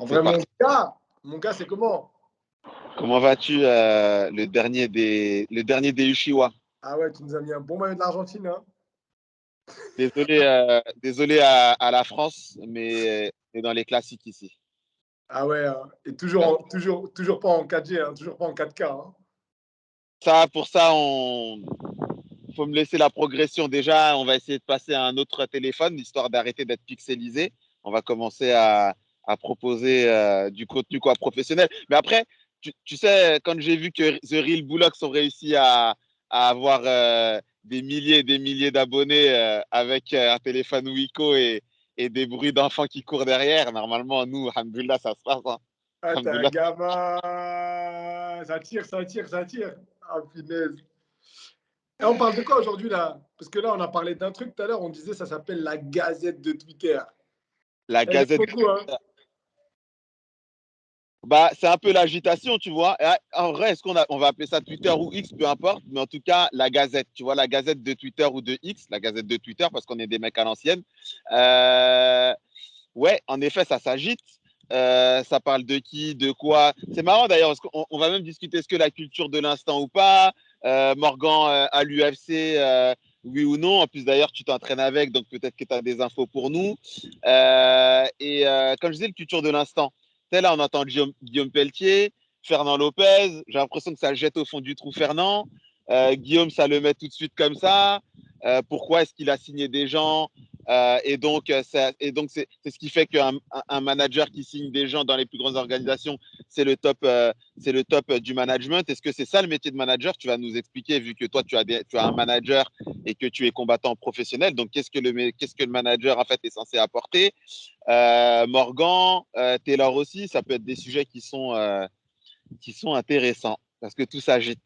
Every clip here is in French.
En C'est vrai, parti. mon gars, c'est comment? Comment vas-tu, le dernier des Uchiwa? Ah ouais, tu nous as mis un bon maillot de l'Argentine, hein? Désolé à la France, mais dans les classiques ici. Ah ouais, hein. Et Là. toujours pas en 4G, hein, toujours pas en 4K, hein. Pour ça, faut me laisser la progression. Déjà, on va essayer de passer à un autre téléphone, histoire d'arrêter d'être pixelisé. On va commencer à proposer du contenu quoi, professionnel. Mais après, tu sais, quand j'ai vu que The Real Bullocks ont réussi à avoir des milliers d'abonnés avec un téléphone Wiko et des bruits d'enfants qui courent derrière, normalement, nous, alhamdoulilah, ça se passe. Hein. Ah, t'es un Alhamdoulilah. gamin! Ça tire, ça tire, ça tire! Ah, punaise! Et on parle de quoi aujourd'hui, là? Parce que là, on a parlé d'un truc tout à l'heure, on disait ça s'appelle la Gazette de Twitter. La Elle est Gazette. beaucoup, hein? Bah, c'est un peu l'agitation, tu vois. Et en vrai, on va appeler ça Twitter ou X, peu importe, mais en tout cas, la Gazette, tu vois, la Gazette de Twitter ou de X, la Gazette de Twitter, parce qu'on est des mecs à l'ancienne. Euh, ouais, en effet, ça s'agite. Ça parle de qui, de quoi. C'est marrant d'ailleurs, parce qu'on on va même discuter est-ce que la culture de l'instant ou pas. Morgan à l'UFC, oui ou non. En plus, d'ailleurs, tu t'entraînes avec, donc peut-être que tu as des infos pour nous. Comme je disais, le culture de l'instant. Là, on entend Guillaume Pelletier, Fernand Lopez. J'ai l'impression que ça jette au fond du trou Fernand. Guillaume, ça le met tout de suite comme ça. Pourquoi est-ce qu'il a signé des gens et donc, c'est ce qui fait qu'un manager qui signe des gens dans les plus grandes organisations, c'est le top du management. Est-ce que c'est ça le métier de manager? Tu vas nous expliquer, vu que toi, tu as un manager et que tu es combattant professionnel. Donc, qu'est-ce que le manager, en fait, est censé apporter? Morgan, Taylor aussi, ça peut être des sujets qui sont intéressants parce que tout s'agite.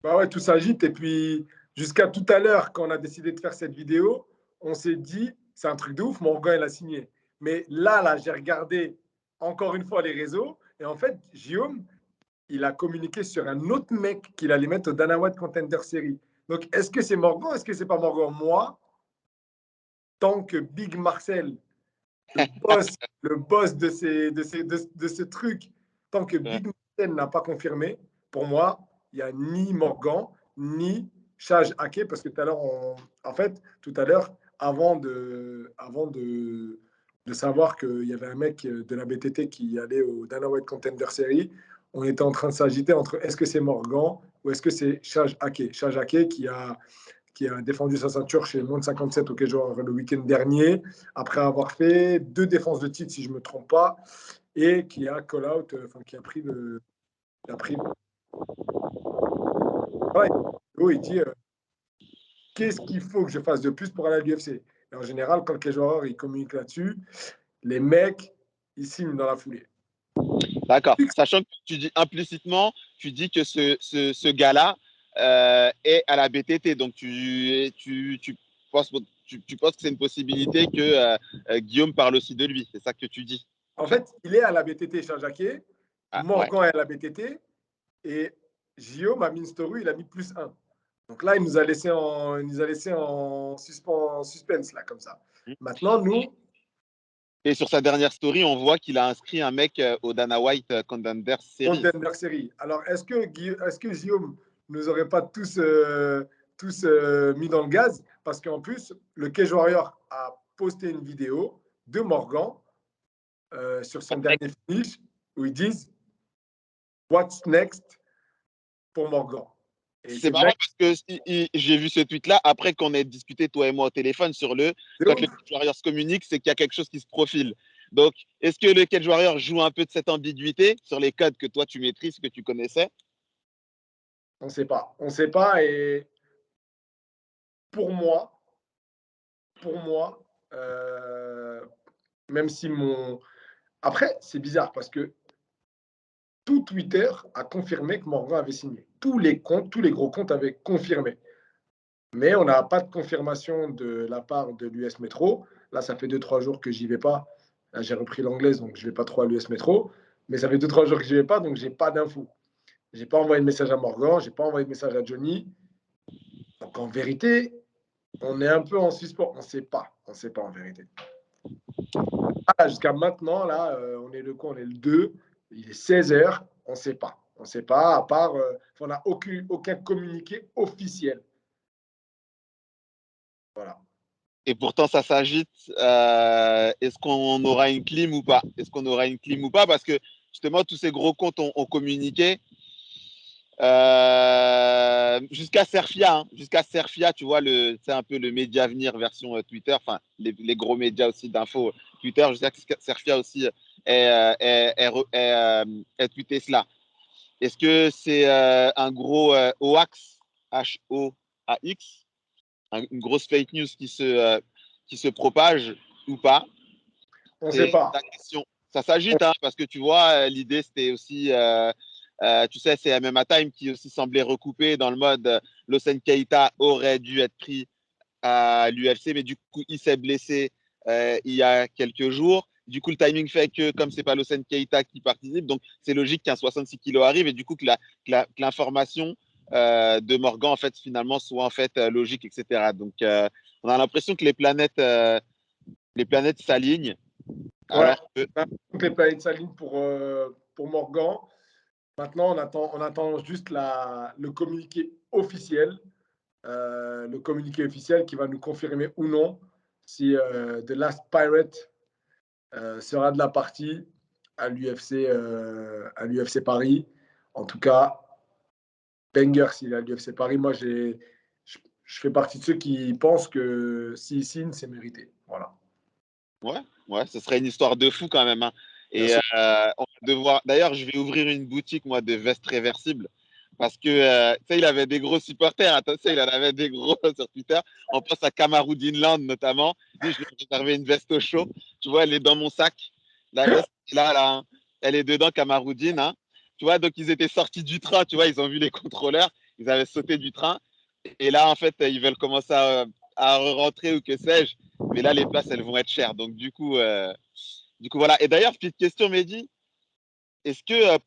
Bah ouais, tout s'agite. Et puis, jusqu'à tout à l'heure, quand on a décidé de faire cette vidéo, on s'est dit, c'est un truc de ouf, Morgan, il a signé. Mais là, j'ai regardé encore une fois les réseaux. Et en fait, Guillaume, il a communiqué sur un autre mec qu'il allait mettre au Dana White Contender Series. Donc, est-ce que c'est Morgan? Est-ce que c'est pas Morgan? Moi, tant que Big Marcel, le boss de ce truc, tant que Big Marcel n'a pas confirmé, pour moi, il n'y a ni Morgan, ni Chage Ake, parce que tout à l'heure, en fait, tout à l'heure, avant de savoir qu'il y avait un mec de la BTT qui allait au Dana White Contender Series, on était en train de s'agiter entre est-ce que c'est Morgan ou est-ce que c'est Chage Ake. Chage Ake qui a défendu sa ceinture chez moins de 57 au Cage le week-end dernier, après avoir fait 2 défenses de titre, si je ne me trompe pas, et qui a call-out, qui a pris le. Il a pris. Ouais, il dit qu'est-ce qu'il faut que je fasse de plus pour aller à l'UFC? Et en général, quand les joueurs ils communiquent là-dessus, les mecs, ils signent dans la foulée. D'accord. Sachant que tu dis implicitement, tu dis que ce gars-là est à la BTT. Donc, penses, tu penses que c'est une possibilité que Guillaume parle aussi de lui. C'est ça que tu dis. En fait, il est à la BTT Charles-Jacquet, Ah, ouais. Morgan est à la BTT, et Guillaume a mis une story, il a mis +1. Donc là, il nous a laissé en suspense, là, comme ça. Maintenant, nous, Et sur sa dernière story, on voit qu'il a inscrit un mec au Dana White Contender Series. Contender Series. Alors, est-ce que Guillaume nous aurait pas tous mis dans le gaz? Parce qu'en plus, le Cage Warrior a posté une vidéo de Morgan sur son dernier finish où ils disent What's next pour Morgan? Et C'est c'est marrant mec parce que j'ai vu ce tweet-là après qu'on ait discuté, toi et moi, au téléphone sur de quand le ouf. Cage Warrior se communique, c'est qu'il y a quelque chose qui se profile. Donc, est-ce que le Cage Warrior joue un peu de cette ambiguïté sur les codes que toi tu maîtrises, que tu connaissais? On ne sait pas. On ne sait pas. Et pour moi, euh, même si mon. Après, c'est bizarre parce que tout Twitter a confirmé que Morgan avait signé. Tous les comptes, tous les gros comptes avaient confirmé. Mais on n'a pas de confirmation de la part de l'US Metro. Là, ça fait 2-3 jours que j'y vais pas. Là, j'ai repris l'anglaise, donc je ne vais pas trop à l'US Metro. Mais ça fait 2-3 jours que j'y vais pas, donc j'ai pas d'infos. J'ai pas envoyé de message à Morgan, j'ai pas envoyé de message à Johnny. Donc en vérité, on est un peu en suspens. On ne sait pas. On ne sait pas en vérité. Ah, jusqu'à maintenant, là, on est le quoi? On est le 2. Il est 16 h. On ne sait pas. On ne sait pas, à part, on n'a aucun communiqué officiel. Voilà. Et pourtant, ça s'agite. Est-ce qu'on aura une clim ou pas? Est-ce qu'on aura une clim ou pas? Parce que justement, tous ces gros comptes ont communiqué. Jusqu'à Serfia, hein. Jusqu'à Serfia, tu vois, c'est un peu le média avenir version Twitter, enfin, les gros médias aussi d'info Twitter. Jusqu'à Serfia aussi est tweeté cela. Est-ce que c'est un gros hoax, H-O-A-X, une grosse fake news qui se propage ou pas? On ne sait C'est pas. la question. Ça s'agite, hein, parce que tu vois, l'idée, c'était aussi, tu sais, c'est MMA Time qui aussi semblait recoupé dans le mode Losen Keita aurait dû être pris à l'UFC, mais du coup, il s'est blessé il y a quelques jours. Du coup, le timing fait que, comme c'est pas Losen Keita qui participe, donc c'est logique qu'un 66 kilos arrive et du coup, que l'information de Morgan, en fait, finalement, soit en fait logique, etc. Donc, on a l'impression que les planètes s'alignent. Ouais. Alors que, Toutes les planètes s'alignent pour Morgan. Maintenant, on attend juste le communiqué officiel. Le communiqué officiel qui va nous confirmer ou non si The Last Pirate sera de la partie à l'UFC Paris. En tout cas, banger s'il est à l'UFC Paris. Moi, je fais partie de ceux qui pensent que s'il signe, c'est mérité. Voilà. ouais, ce serait une histoire de fou quand même, hein. Bien Et sûr. on va devoir. D'ailleurs, je vais ouvrir une boutique, moi, de vestes réversibles. Parce que, tu sais, il avait des gros supporters. Attention, il en avait des gros sur Twitter. On pense à Kamaru Dinland, notamment. Lui, je lui ai réservé une veste au chaud. Tu vois, elle est dans mon sac. La veste, là, hein. Elle est dedans, Kamaru Din, hein. Tu vois, donc ils étaient sortis du train. Tu vois, ils ont vu les contrôleurs. Ils avaient sauté du train. Et là, en fait, ils veulent commencer à rentrer ou que sais-je. Mais là, les places, elles vont être chères. Donc, du coup voilà. Et d'ailleurs, petite question, Mehdi. Est-ce que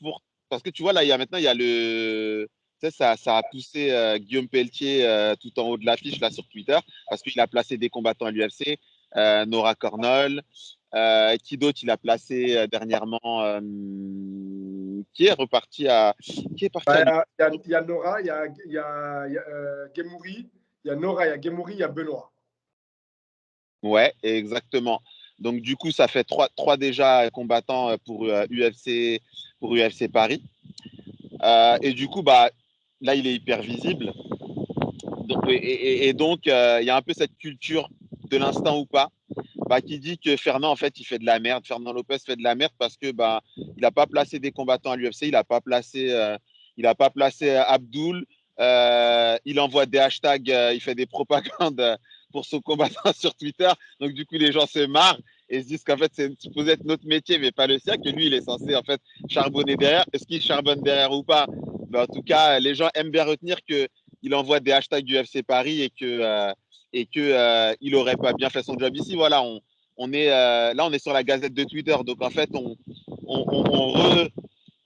parce que tu vois, là, maintenant, il y a le. Tu sais, ça a poussé Guillaume Pelletier tout en haut de l'affiche, là, sur Twitter, parce qu'il a placé des combattants à l'UFC, Nora Cornol. Qui d'autre il a placé dernièrement qui est reparti à. Qui est parti à Bah, l'UFC? il y a Nora, il y a Gemouri, il y a Nora, il y a Gemouri, il y a Benoît. Ouais, exactement. Donc, du coup, ça fait trois déjà combattants pour UFC Paris. Et du coup, bah, là, il est hyper visible. Et donc, il y a un peu cette culture de l'instant ou pas, bah, qui dit que Fernand, en fait, il fait de la merde. Fernand Lopez fait de la merde parce que bah, il n'a pas placé des combattants à l'UFC, il a pas placé Abdul. Il envoie des hashtags, il fait des propagandes pour son combattant sur Twitter. Donc, du coup, les gens se marrent et se disent qu'en fait, c'est supposé être notre métier, mais pas le sien, que lui, il est censé, en fait, charbonner derrière. Est-ce qu'il charbonne derrière ou pas? Bah, en tout cas, les gens aiment bien retenir qu'il envoie des hashtags du FC Paris et que il aurait pas bien fait son job ici. Voilà, là, on est sur la gazette de Twitter. Donc, en fait,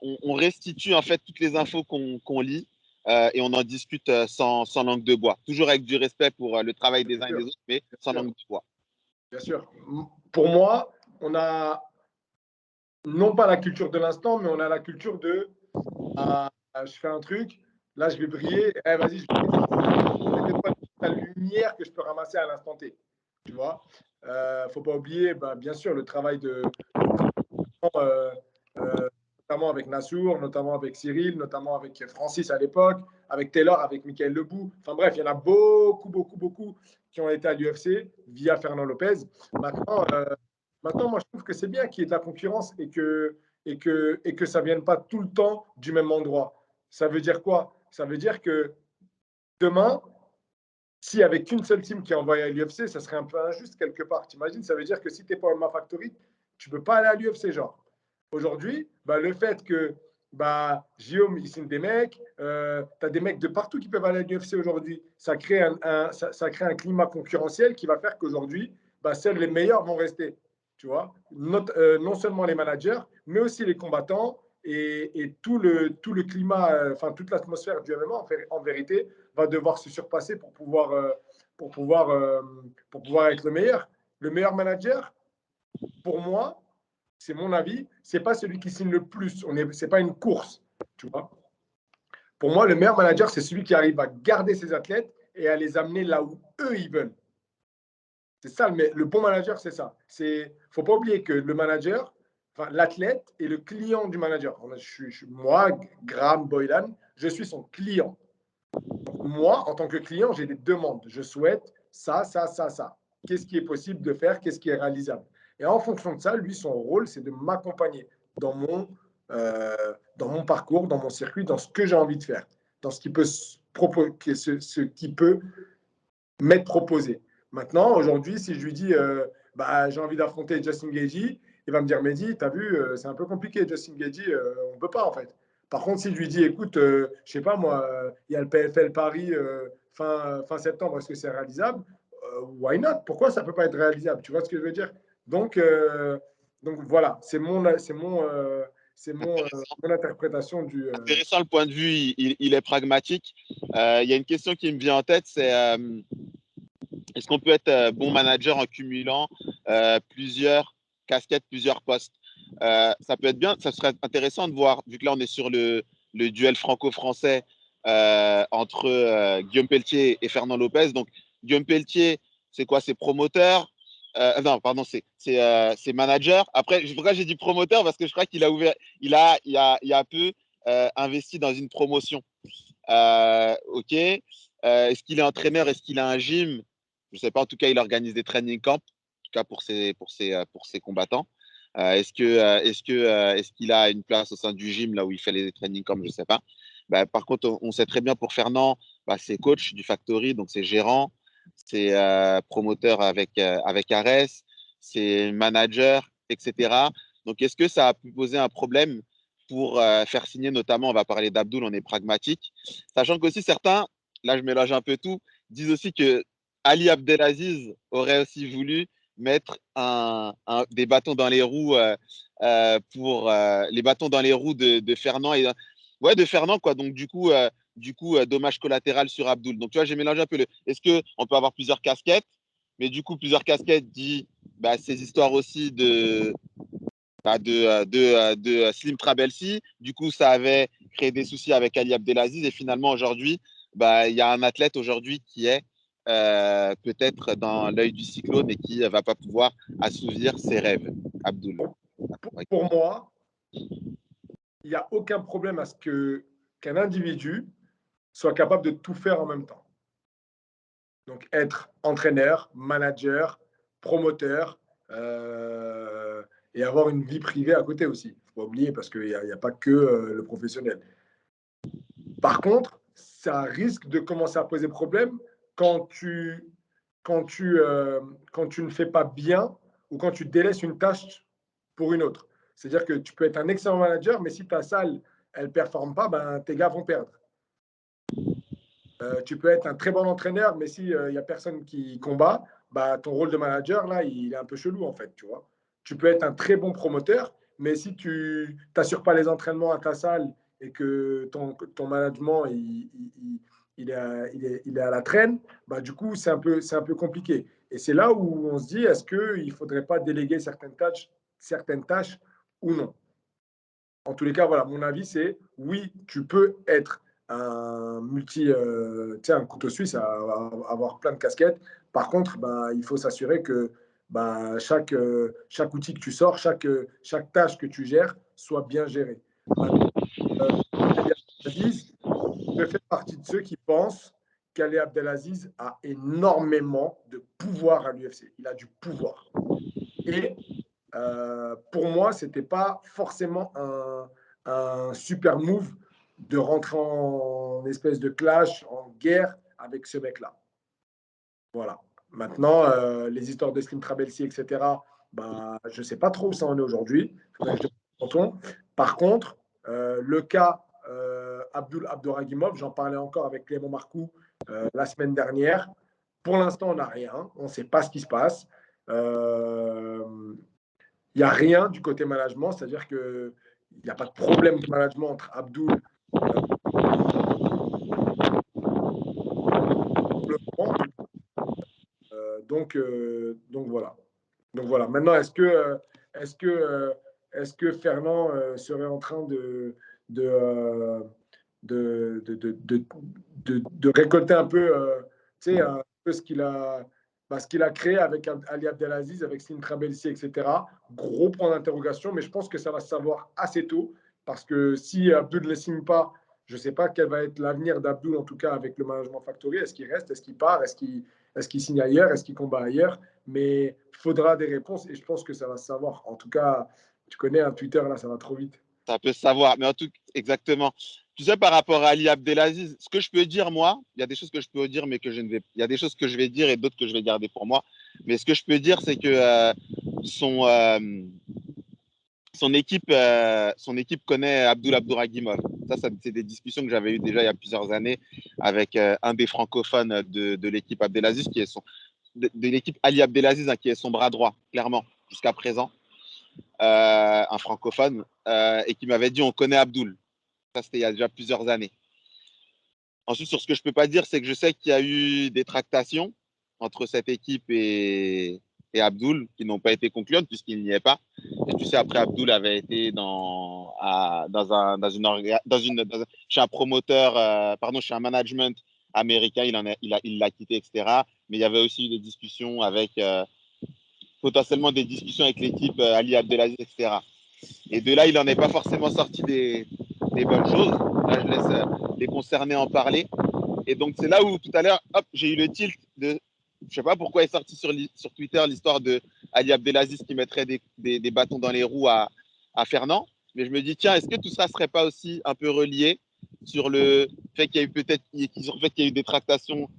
on restitue en fait toutes les infos qu'on lit et on en discute sans langue de bois. Toujours avec du respect pour le travail des Bien uns et des sûr, autres, mais bien sans sûr. langue de bois. Bien sûr. Pour moi, on a non pas la culture de l'instant, mais on a la culture de je fais un truc, là je vais briller, vas-y, je vais péter la lumière que je peux ramasser à l'instant T. Tu vois, faut pas oublier, bien sûr, le travail de euh, euh, notamment avec Nassour, notamment avec Cyril, notamment avec Francis à l'époque, avec Taylor, avec Michael Lebou. Enfin bref, il y en a beaucoup, beaucoup, beaucoup qui ont été à l'UFC via Fernand Lopez. Maintenant, moi, je trouve que c'est bien qu'il y ait de la concurrence et que ça ne vienne pas tout le temps du même endroit. Ça veut dire quoi? Ça veut dire que demain, s'il n'y avait qu'une seule team qui est envoyée à l'UFC, ça serait un peu injuste quelque part. T'imagines, ça veut dire que si tu n'es pas MMA Factory, tu ne peux pas aller à l'UFC, genre. Aujourd'hui, le fait que Guillaume, il signe des mecs, tu as des mecs de partout qui peuvent aller à l'UFC aujourd'hui, ça crée ça crée un climat concurrentiel qui va faire qu'aujourd'hui, seuls les meilleurs vont rester. Tu vois, non seulement les managers, mais aussi les combattants et tout le climat, enfin toute l'atmosphère du MMA, en vérité, va devoir se surpasser pour pouvoir être le meilleur. Le meilleur manager, pour moi, c'est mon avis, c'est pas celui qui signe le plus. C'est pas une course, tu vois. Pour moi, le meilleur manager, c'est celui qui arrive à garder ses athlètes et à les amener là où eux, ils veulent. C'est ça, mais le bon manager, c'est ça. Il ne faut pas oublier que le manager, enfin, l'athlète est le client du manager. Moi, Graham Boylan, je suis son client. Donc, moi, en tant que client, j'ai des demandes. Je souhaite ça, ça, ça, ça. Qu'est-ce qui est possible de faire? Qu'est-ce qui est réalisable? Et en fonction de ça, lui, son rôle, c'est de m'accompagner dans mon parcours, dans mon circuit, dans ce que j'ai envie de faire, dans ce qui peut, ce qui peut m'être proposé. Maintenant, aujourd'hui, si je lui dis bah, j'ai envie d'affronter Justin Gaethje, il va me dire Mehdi, t'as vu, c'est un peu compliqué, Justin Gaethje, on ne peut pas en fait. Par contre, si je lui dis écoute, je sais pas moi, il y a le PFL Paris fin septembre, est-ce que c'est réalisable? Why not? Pourquoi ça ne peut pas être réalisable? Tu vois ce que je veux dire? Donc, donc voilà, mon interprétation du. Intéressant le point de vue, il est pragmatique. Il y a une question qui me vient en tête, c'est est-ce qu'on peut être bon manager en cumulant plusieurs casquettes, plusieurs postes? Ça peut être bien, ça serait intéressant de voir, vu que là on est sur le duel franco-français entre Guillaume Pelletier et Fernand Lopez. Donc Guillaume Pelletier, c'est quoi? C'est promoteur. Non, pardon, c'est manager. Après, pourquoi j'ai dit promoteur? Parce que je crois qu'il a ouvert, il a peu investi dans une promotion. Ok. Est-ce qu'il est entraîneur? Est-ce qu'il a un gym? Je ne sais pas. En tout cas, il organise des training camps, en tout cas pour ses combattants. Est-ce qu'il a une place au sein du gym là où il fait les training camps? Je ne sais pas. Bah, par contre, on sait très bien pour Fernand, bah, c'est coach du Factory, donc c'est gérant, c'est promoteur avec Ares, c'est manager, etc. Donc, est-ce que ça a pu poser un problème pour faire signer, notamment, on va parler d'Abdul, on est pragmatique, sachant qu'aussi certains, là je mélange un peu tout, disent aussi que Ali Abdelaziz aurait aussi voulu mettre des bâtons dans les roues pour les bâtons dans les roues de Fernand et ouais de Fernand quoi. Donc du coup dommage collatéral sur Abdul. Donc tu vois j'ai mélangé un peu est-ce que on peut avoir plusieurs casquettes, mais du coup plusieurs casquettes dit bah, ces histoires aussi de Slim Trabelsi. Du coup, ça avait créé des soucis avec Ali Abdelaziz. Et finalement, aujourd'hui, bah, il y a un athlète aujourd'hui qui est peut-être dans l'œil du cyclone et qui ne va pas pouvoir assouvir ses rêves. Abdul. Pour moi, il n'y a aucun problème à ce qu'un individu soit capable de tout faire en même temps. Donc, être entraîneur, manager, promoteur et avoir une vie privée à côté aussi. Il ne faut pas oublier parce qu'il n'y a pas que le professionnel. Par contre, ça risque de commencer à poser problème quand quand tu ne fais pas bien ou quand tu délaisses une tâche pour une autre. C'est-à-dire que tu peux être un excellent manager, mais si ta salle, elle ne performe pas, ben, tes gars vont perdre. Tu peux être un très bon entraîneur, mais s'il n'y a personne qui combat, bah, ton rôle de manager, là, il est un peu chelou, en fait, tu vois. Tu peux être un très bon promoteur, mais si tu n'assures pas les entraînements à ta salle et que ton management, il est à la traîne, bah, du coup, c'est un peu compliqué. Et c'est là où on se dit, est-ce qu'il ne faudrait pas déléguer certaines tâches ou non? En tous les cas, voilà, mon avis, c'est oui, tu peux être un couteau suisse, avoir plein de casquettes. Par contre, bah, il faut s'assurer que bah, chaque outil que tu sors, chaque tâche que tu gères soit bien gérée. Maintenant, Ali Abdelaziz, je fais partie de ceux qui pensent qu'Ali Abdelaziz a énormément de pouvoir à l'UFC. Il a du pouvoir. Et pour moi, ce n'était pas forcément un super move de rentrer en espèce de clash, en guerre avec ce mec-là. Voilà. Maintenant, les histoires de Slim Trabelsi, etc., bah, je ne sais pas trop où ça en est aujourd'hui. Il faudrait que je demande. Par contre, le cas Abdul Abdouragimov, j'en parlais encore avec Clément Marcoux la semaine dernière. Pour l'instant, on n'a rien. On ne sait pas ce qui se passe. Il n'y a rien du côté management, c'est-à-dire qu'il n'y a pas de problème de management entre Abdul le moment. Donc voilà. Donc voilà. Maintenant, est-ce que, est-ce que Fernand serait en train de, euh, de récolter un peu, un peu ce qu'il a créé avec Ali Abdelaziz, avec Slim Trabelsi, etc. Gros point d'interrogation, mais je pense que ça va se savoir assez tôt, parce que si Abdul ne le signe pas, je ne sais pas quel va être l'avenir d'Abdul, en tout cas avec le Management Factory. Est-ce qu'il reste? Est-ce qu'il part? Est-ce qu'il signe ailleurs? Est-ce qu'il combat ailleurs? Mais il faudra des réponses et je pense que ça va se savoir. En tout cas, tu connais un Twitter, là, ça va trop vite. Ça peut se savoir, mais en tout exactement. Tu sais, par rapport à Ali Abdelaziz, ce que je peux dire, moi, il y a des choses que je peux dire, mais que je ne vais. Il y a des choses que je vais dire et d'autres que je vais garder pour moi. Mais ce que je peux dire, c'est que son, euh, son équipe connaît Abdul Abdouragimov. Ça, c'est des discussions que j'avais eues déjà il y a plusieurs années avec un des francophones de l'équipe Abdelaziz, qui est de l'équipe Ali Abdelaziz, hein, qui est son bras droit, clairement, jusqu'à présent, un francophone, et qui m'avait dit on connaît Abdul. Ça, c'était il y a déjà plusieurs années. Ensuite, sur ce que je ne peux pas dire, c'est que je sais qu'il y a eu des tractations entre cette équipe et Abdul qui n'ont pas été concluantes puisqu'il n'y est pas. Et tu sais, après, Abdul avait été chez un promoteur, chez un management américain, il l'a quitté, etc. Mais il y avait aussi eu des discussions potentiellement des discussions avec l'équipe Ali Abdelaziz, etc. Et de là, il n'en est pas forcément sorti des bonnes choses. Là, je laisse les concernés en parler. Et donc, c'est là où tout à l'heure, hop, j'ai eu le tilt de. Je ne sais pas pourquoi est sorti sur Twitter l'histoire de Ali Abdelaziz qui mettrait des bâtons dans les roues à Fernand. Mais je me dis, tiens, est-ce que tout ça ne serait pas aussi un peu relié sur le fait qu'il y a eu des tractations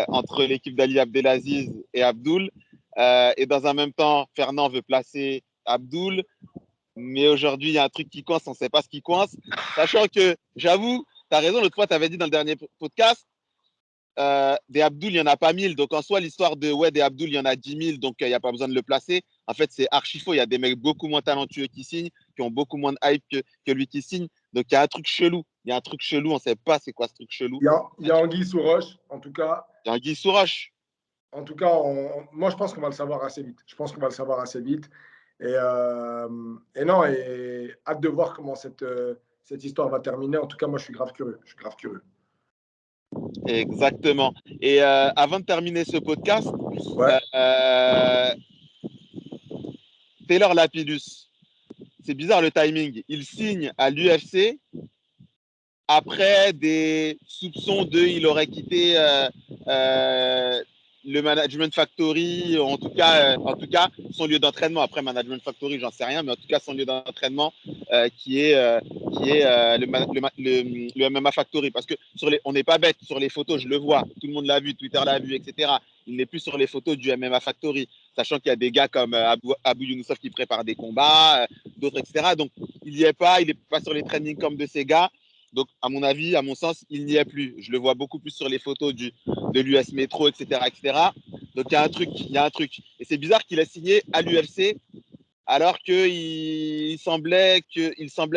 entre l'équipe d'Ali Abdelaziz et Abdul. Et dans un même temps, Fernand veut placer Abdul. Mais aujourd'hui, il y a un truc qui coince, on ne sait pas ce qui coince. Sachant que, j'avoue, tu as raison, l'autre fois, tu avais dit dans le dernier podcast, des Abdul, il n'y en a pas 1000. Donc, en soi, l'histoire des Abdul, il y en a 10 000, donc il n'y a pas besoin de le placer. En fait, c'est archi faux. Il y a des mecs beaucoup moins talentueux qui signent, qui ont beaucoup moins de hype que lui qui signe. Donc, il y a un truc chelou. Il y a un truc chelou, on ne sait pas c'est quoi ce truc chelou. Il y a Anguille sous roche, en tout cas. Il y a un Guy Sourache. En tout cas, moi, je pense qu'on va le savoir assez vite. Je pense qu'on va le savoir assez vite. Et non, et hâte de voir comment cette histoire va terminer. En tout cas, moi, je suis grave curieux. Je suis grave curieux. Exactement. Et avant de terminer ce podcast, Ouais. Taylor Lapidus, c'est bizarre le timing. Il signe à l'UFC après des soupçons il aurait quitté le Management Factory, en tout cas son lieu d'entraînement. Après Management Factory, j'en sais rien, mais en tout cas son lieu d'entraînement qui est le MMA Factory. Parce que on n'est pas bête sur les photos, je le vois, tout le monde l'a vu, Twitter l'a vu, etc. Il n'est plus sur les photos du MMA Factory, sachant qu'il y a des gars comme Abou Younousov qui préparent des combats, d'autres, etc. Donc il n'est pas sur les training camps de ces gars. Donc, à mon avis, à mon sens, il n'y est plus. Je le vois beaucoup plus sur les photos de l'US Metro, etc., etc. Donc, il y a un truc. Et c'est bizarre qu'il ait signé à l'UFC alors qu'il semblait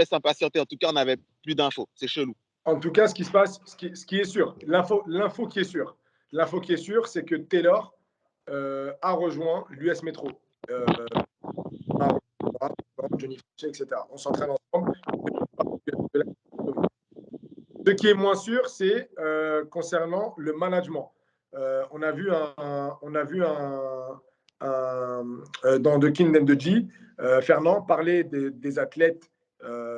s'impatienter. En tout cas, on n'avait plus d'infos. C'est chelou. En tout cas, ce qui se passe, ce qui est sûr, l'info qui est sûre, c'est que Taylor a rejoint l'US Metro. Johnny Fletcher, etc. On s'entraîne ensemble. Ce qui est moins sûr, c'est concernant le management. On a vu dans The King and the G, Fernand parler des athlètes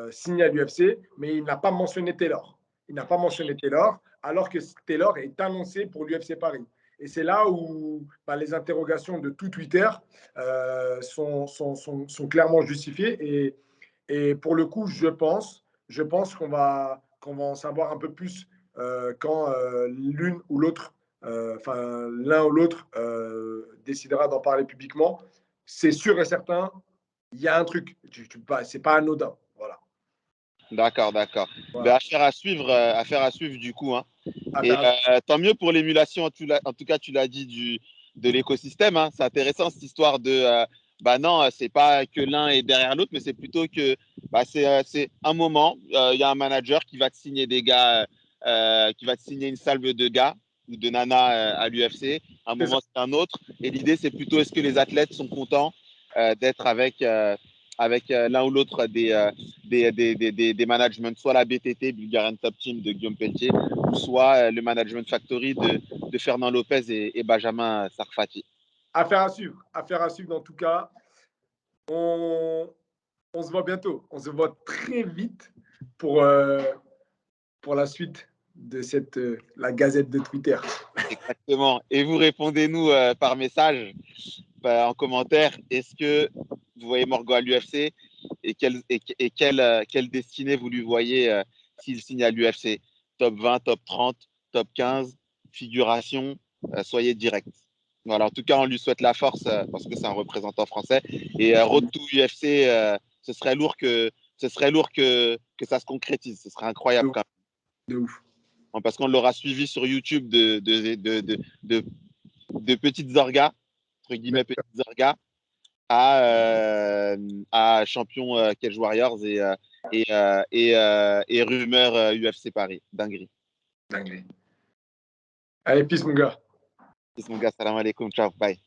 signés à l'UFC, mais il n'a pas mentionné Taylor. Il n'a pas mentionné Taylor, alors que Taylor est annoncé pour l'UFC Paris. Et c'est là où les interrogations de tout Twitter sont clairement justifiées. Et pour le coup, je pense qu'on va en savoir un peu plus quand l'une ou l'autre, l'un ou l'autre décidera d'en parler publiquement. C'est sûr et certain, il y a un truc. C'est pas anodin. Voilà. D'accord. Voilà. Affaire à suivre du coup. Hein. Et tant mieux pour l'émulation, en tout cas, tu l'as dit, de l'écosystème. Hein. C'est intéressant cette histoire de. Non, c'est pas que l'un est derrière l'autre, mais c'est plutôt que c'est un moment. Il y a un manager qui va te signer des gars, qui va te signer une salve de gars. de Nana à l'UFC. Un moment, c'est un autre. Et l'idée, c'est plutôt est-ce que les athlètes sont contents d'être avec l'un ou l'autre des managements, soit la BTT, Bulgarian Top Team de Guillaume Pelletier, ou soit le Management Factory de Fernand Lopez et Benjamin Sarfati. Affaire à suivre dans tout cas. On se voit bientôt. On se voit très vite pour la suite de la gazette de Twitter. Exactement. Et vous répondez-nous par message, en commentaire. Est-ce que vous voyez Morgan à l'UFC et quelle destinée vous lui voyez s'il signe à l'UFC? Top 20, top 30, top 15, figuration, soyez direct. Voilà, en tout cas, on lui souhaite la force parce que c'est un représentant français. Et Road to UFC, ce serait lourd que ça se concrétise. Ce serait incroyable quand même. De ouf. Parce qu'on l'aura suivi sur YouTube de petites orgas, entre guillemets petites orgas, à champion Cage Warriors et rumeur UFC Paris. Dinguerie. Allez, peace mon gars. Peace mon gars, salam alaikum, ciao, bye.